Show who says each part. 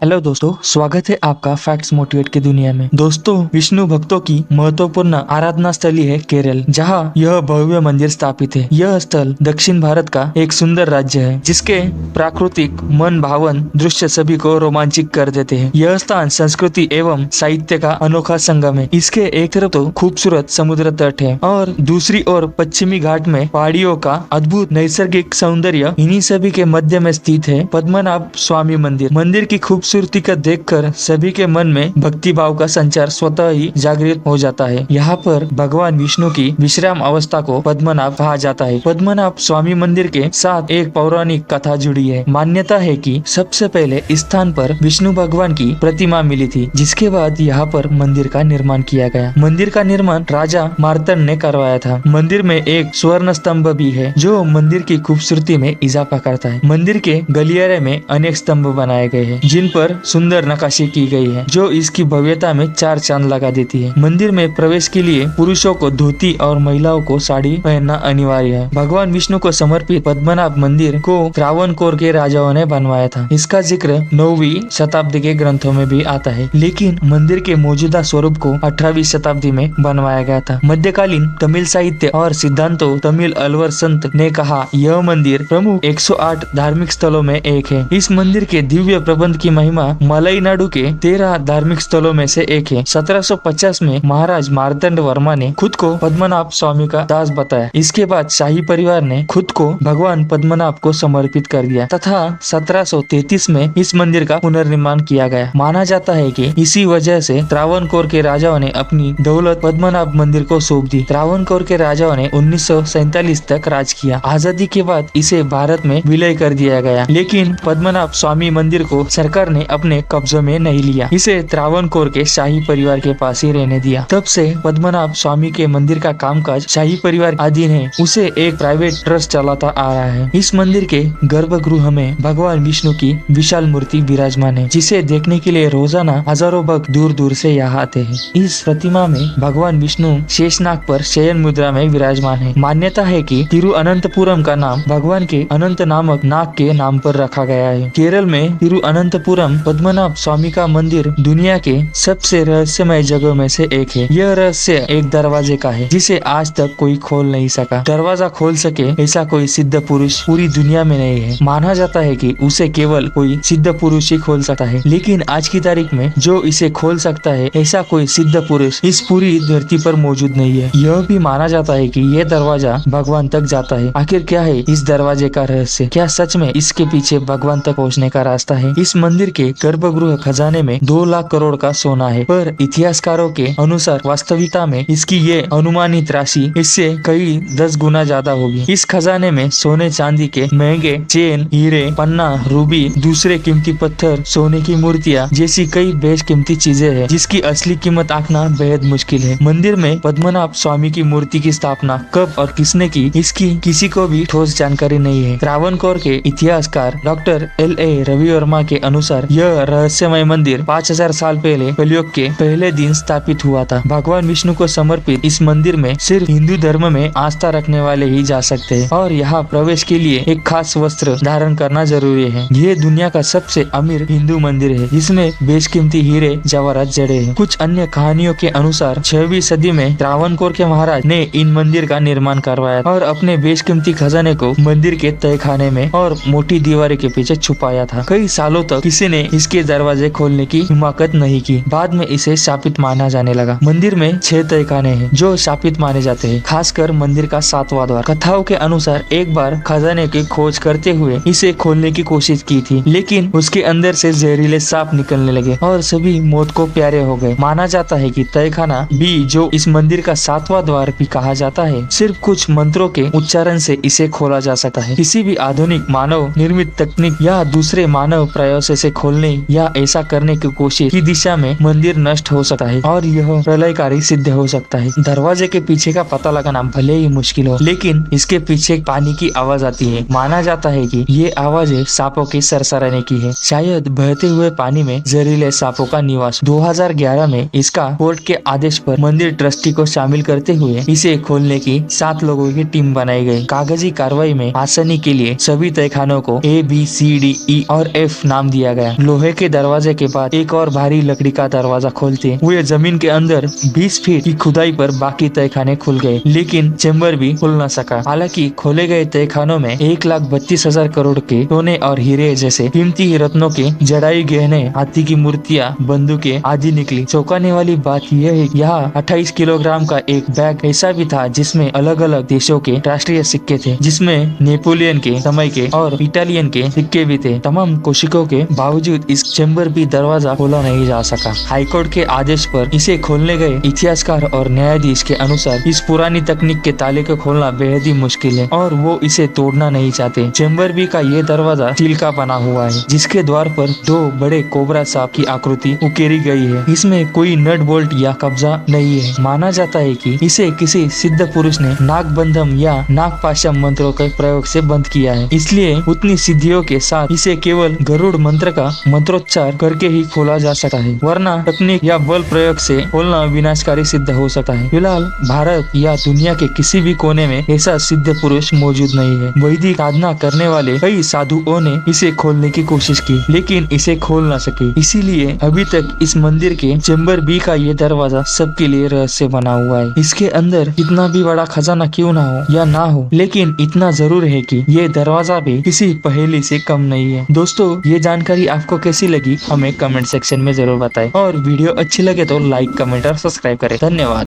Speaker 1: Hello दोस्तों, स्वागत है आपका फैक्ट्स मोटिवेट की दुनिया में। दोस्तों, विष्णु भक्तों की महत्वपूर्ण आराधना स्थली है केरल, जहां यह भव्य मंदिर स्थापित है। यह स्थल दक्षिण भारत का एक सुंदर राज्य है, जिसके प्राकृतिक मन भावन दृश्य सभी को रोमांचित कर देते हैं। यह स्थान संस्कृति एवं साहित्य का अनोखा संगम है। इसके एक तरफ तो खूबसूरत समुद्र तट है और दूसरी ओर पश्चिमी घाट में पहाड़ियों का अद्भुत नैसर्गिक सौंदर्य। इन्हीं सभी के मध्य में स्थित है पद्मनाभ स्वामी मंदिर। मंदिर की खूबसूरती का देखकर सभी के मन में भक्ति भाव का संचार स्वतः ही जागृत हो जाता है। यहाँ पर भगवान विष्णु की विश्राम अवस्था को पद्मनाभ कहा जाता है। पद्मनाभ स्वामी मंदिर के साथ एक पौराणिक कथा जुड़ी है। मान्यता है कि सबसे पहले इस स्थान पर विष्णु भगवान की प्रतिमा मिली थी, जिसके बाद यहाँ पर मंदिर का निर्माण किया गया। मंदिर का निर्माण राजा मार्तंड ने करवाया था। मंदिर में एक स्वर्ण स्तंभ भी है, जो मंदिर की खूबसूरती में इजाफा करता है। मंदिर के गलियारे में अनेक स्तंभ बनाए गए हैं, जिन पर सुंदर नक्काशी की गई है, जो इसकी भव्यता में चार चांद लगा देती है। मंदिर में प्रवेश के लिए पुरुषों को धोती और महिलाओं को साड़ी पहनना अनिवार्य है। भगवान विष्णु को समर्पित पद्मनाभ मंदिर को त्रावणकोर के राजाओं ने बनवाया था। इसका जिक्र 9वीं शताब्दी के ग्रंथों में भी आता है, लेकिन मंदिर के मौजूदा स्वरूप को 18वीं शताब्दी में बनवाया गया था। मध्यकालीन तमिल साहित्य और सिद्धांतों तमिल अलवर संत ने कहा, यह मंदिर प्रमुख 108 धार्मिक स्थलों में एक है। इस मंदिर के दिव्य प्रबंध की महिमा मलईनाडु के 13 धार्मिक स्थलों में से एक है। 1750 में महाराज मार्तंड वर्मा ने खुद को पद्मनाभ स्वामी का दास बताया। इसके बाद शाही परिवार ने खुद को भगवान पद्मनाभ को समर्पित कर दिया तथा 1733 में इस मंदिर का पुनर्निर्माण किया गया। माना जाता है कि इसी वजह से त्रावणकोर के राजाओं ने अपनी दौलत पद्मनाभ मंदिर को सौंप दी। त्रावणकोर के राजाओं ने 1947 तक राज किया। आजादी के बाद इसे भारत में विलय कर दिया गया, लेकिन पद्मनाभ स्वामी मंदिर को सरकार ने अपने कब्जे में नहीं लिया। इसे त्रावणकोर के शाही परिवार के पास ही रहने दिया। तब से पद्मनाभ स्वामी के मंदिर का कामकाज शाही परिवार अधीन है। उसे एक प्राइवेट ट्रस्ट चलाता आ रहा है। इस मंदिर के गर्भगृह में भगवान विष्णु की विशाल मूर्ति विराजमान है, जिसे देखने के लिए रोजाना हजारों भक्त दूर दूर से यहाँ आते हैं। इस प्रतिमा में भगवान विष्णु शेषनाग पर शयन मुद्रा में विराजमान है। मान्यता है कि तिरुअनंतपुरम का नाम भगवान के अनंत नामक नाग के नाम पर रखा गया है। केरल में तिरुअनंतपुरम पद्मनाभ स्वामी का मंदिर दुनिया के सबसे रहस्यमय जगहों में से एक है। यह रहस्य एक दरवाजे का है, जिसे आज तक कोई खोल नहीं सका। दरवाजा खोल सके ऐसा कोई सिद्ध पुरुष पूरी दुनिया में नहीं है। माना जाता है कि उसे केवल कोई सिद्ध पुरुष ही खोल सकता है, लेकिन आज की तारीख में जो इसे खोल सकता है ऐसा कोई सिद्ध पुरुष इस पूरी धरती पर मौजूद नहीं है। यह भी माना जाता है कि यह दरवाजा भगवान तक जाता है। आखिर क्या है इस दरवाजे का रहस्य? क्या सच में इसके पीछे भगवान तक पहुँचने का रास्ता है? इस मंदिर के गर्भगृह खजाने में 2 लाख करोड़ का सोना है, पर इतिहासकारों के अनुसार वास्तविकता में इसकी ये अनुमानित राशि इससे कई 10 गुना ज्यादा होगी। इस खजाने में सोने चांदी के महंगे चेन, हीरे, पन्ना, रूबी, दूसरे कीमती पत्थर, सोने की मूर्तियाँ जैसी कई बेशकीमती चीजें हैं, जिसकी असली कीमत आंकना बेहद मुश्किल है। मंदिर में पद्मनाभ स्वामी की मूर्ति की स्थापना कब और किसने की, इसकी किसी को भी ठोस जानकारी नहीं है। त्रावणकोर के इतिहासकार डॉक्टर L.A. रवि वर्मा के अनुसार यह रहस्यमय मंदिर 5000 साल पहले कलयुग के पहले दिन स्थापित हुआ था। भगवान विष्णु को समर्पित इस मंदिर में सिर्फ हिंदू धर्म में आस्था रखने वाले ही जा सकते हैं, और यहाँ प्रवेश के लिए एक खास वस्त्र धारण करना जरूरी है। ये दुनिया का सबसे अमीर हिंदू मंदिर है, जिसमें बेशकीमती हीरे जवाहरात जड़े हैं। कुछ अन्य कहानियों के अनुसार 6वीं सदी में त्रावणकोर के महाराज ने इन मंदिर का निर्माण करवाया और अपने बेशकीमती खजाने को मंदिर के तहखाने में और मोटी दीवार के पीछे छुपाया था। कई सालों तक किसी ने इसके दरवाजे खोलने की हिम्मत नहीं की। बाद में इसे शापित माना जाने लगा। मंदिर में 6 तहखाने हैं जो शापित माने जाते हैं, खासकर मंदिर का 7वां द्वार। कथाओं के अनुसार एक बार खजाने की खोज करते हुए इसे खोलने की कोशिश की थी, लेकिन उसके अंदर से जहरीले सांप निकलने लगे और सभी मौत को प्यारे हो गए। माना जाता है कि तहखाना भी, जो इस मंदिर का 7वां द्वार भी कहा जाता है, सिर्फ कुछ मंत्रों के उच्चारण से इसे खोला जा सकता है। किसी भी आधुनिक मानव निर्मित तकनीक या दूसरे मानव प्रयास से खोलने या ऐसा करने की कोशिश की दिशा में मंदिर नष्ट हो सकता है और यह प्रलयकारी सिद्ध हो सकता है। दरवाजे के पीछे का पता लगाना भले ही मुश्किल हो, लेकिन इसके पीछे पानी की आवाज आती है। माना जाता है कि ये आवाजें सांपों की सरसराने की है, शायद बहते हुए पानी में जहरीले सांपों का निवास। 2011 में इसका कोर्ट के आदेश पर मंदिर ट्रस्टी को शामिल करते हुए इसे खोलने की 7 लोगों की टीम बनाई गई। कागजी कार्रवाई में आसानी के लिए सभी तहखानों को A, B, C, D, E और F नाम दिया गया। गया। लोहे के दरवाजे के बाद एक और भारी लकड़ी का दरवाजा खोलते हुए जमीन के अंदर 20 फीट की खुदाई पर बाकी तहखाने खुल गए, लेकिन चेम्बर भी खुल न सका। हालांकि खोले गए तहखानों में 1,32,000 करोड़ के सोने और हीरे जैसे कीमती रत्नों के जड़ाई गहने, हाथी की मूर्तियां, बंदूकें आदि निकली। चौंकाने वाली बात यह है कि यहाँ 28 किलोग्राम का एक बैग ऐसा भी था जिसमें अलग अलग देशों के राष्ट्रीय सिक्के थे, जिसमें नेपोलियन के समय के और इटालियन के सिक्के भी थे। तमाम कोशिशों के बावजूद इस चेम्बर भी दरवाजा खोला नहीं जा सका। हाईकोर्ट के आदेश पर इसे खोलने गए इतिहासकार और न्यायाधीश के अनुसार इस पुरानी तकनीक के ताले को खोलना बेहद ही मुश्किल है और वो इसे तोड़ना नहीं चाहते। चेम्बर बी का ये दरवाजा स्टील का बना हुआ है, जिसके द्वार पर 2 बड़े कोबरा सांप की आकृति उकेरी गई है। इसमें कोई नट बोल्ट या कब्जा नहीं है। माना जाता है कि इसे किसी सिद्ध पुरुष ने नागबंधम या नागपाशम मंत्रों के प्रयोग से बंद किया है, इसलिए उतनी सिद्धियों के साथ इसे केवल गरुड़ मंत्र का मंत्रोच्चार करके ही खोला जा सकता है, वरना तकनीक या बल प्रयोग से खोलना विनाशकारी सिद्ध हो सकता है। फिलहाल भारत या दुनिया के किसी भी कोने में ऐसा सिद्ध पुरुष मौजूद नहीं है। वैदिक साधना करने वाले कई साधुओं ने इसे खोलने की कोशिश की, लेकिन इसे खोल न सके। इसीलिए अभी तक इस मंदिर के चेम्बर बी का ये दरवाजा सबके लिए रहस्य बना हुआ है। इसके अंदर कितना भी बड़ा खजाना क्यों ना हो या ना हो, लेकिन इतना जरूर है कि ये दरवाजा भी किसी पहेली से कम नहीं है। दोस्तों, ये जानकारी आपको कैसी लगी हमें कमेंट सेक्शन में जरूर बताएं और वीडियो अच्छी लगे तो लाइक, कमेंट और सब्सक्राइब करें। धन्यवाद।